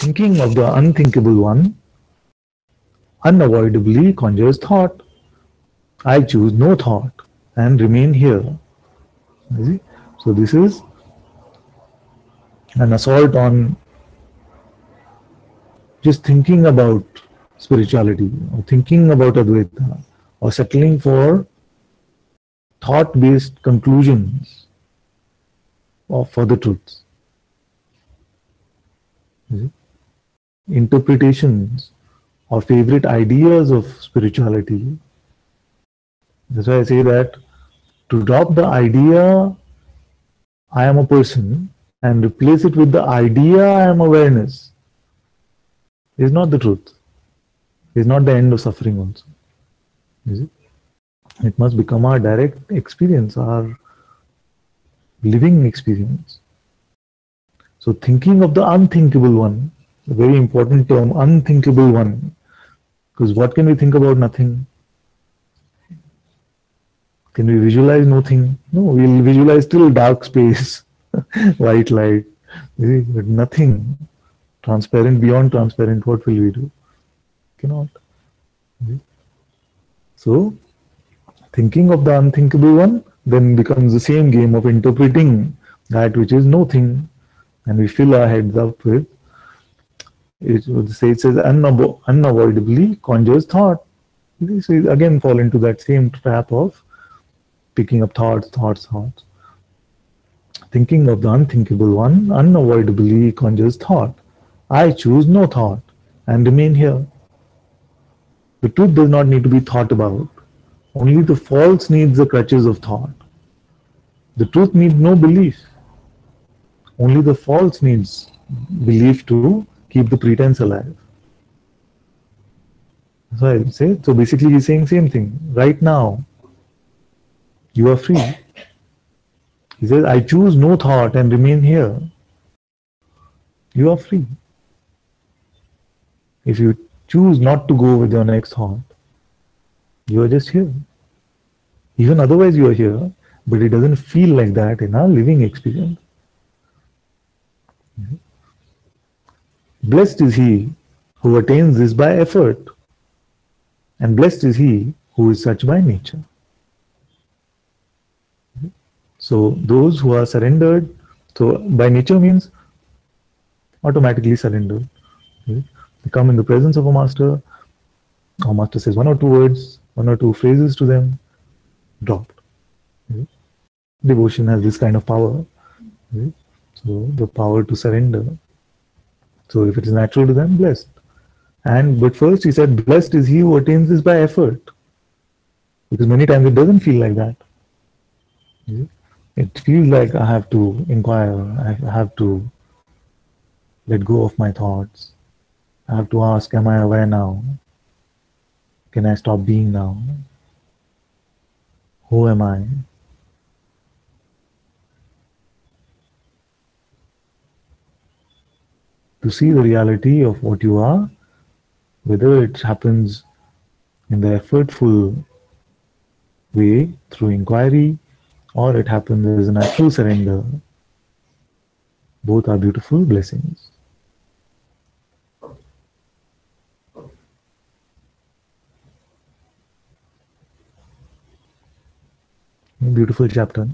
thinking of the unthinkable one unavoidably conjures thought. I choose no thought and remain here. You see? So this is an assault on just thinking about spirituality or thinking about Advaita or settling for thought-based conclusions or for the truths. Interpretations or favorite ideas of spirituality. That's why I say that to drop the idea I am a person and replace it with the idea I am awareness is not the truth. Is not the end of suffering also. Is it? It must become our direct experience, our living experience. So thinking of the unthinkable one, a very important term, unthinkable one, because what can we think about nothing? Can we visualize nothing? No, we'll visualize still dark space, white light, but nothing. Transparent, beyond transparent, what will we do? Cannot. So, thinking of the unthinkable one then becomes the same game of interpreting that which is nothing, and we fill our heads up with it. It says unavoidably conjures thought. So we again fall into that same trap of picking up thoughts. Thinking of the unthinkable one unavoidably conjures thought. I choose no thought and remain here. The truth does not need to be thought about. Only the false needs the crutches of thought. The truth needs no belief. Only the false needs belief to keep the pretense alive. That's why I say, so basically he's saying same thing. Right now, you are free. He says, I choose no thought and remain here. You are free. If you choose not to go with your next thought, you are just here. Even otherwise you are here, but it doesn't feel like that in our living experience. Blessed is he who attains this by effort, and blessed is he who is such by nature. So those who are surrendered, so by nature means automatically surrendered. They come in the presence of a master. Our master says one or two words, one or two phrases to them, dropped. Devotion has this kind of power. So the power to surrender. So if it is natural to them, blessed. But first he said, blessed is he who attains this by effort. Because many times it doesn't feel like that. It feels like I have to inquire, I have to let go of my thoughts. I have to ask, am I aware now? Can I stop being now? Who am I? To see the reality of what you are, whether it happens in the effortful way through inquiry or it happens as a natural surrender, both are beautiful blessings. Beautiful chapter.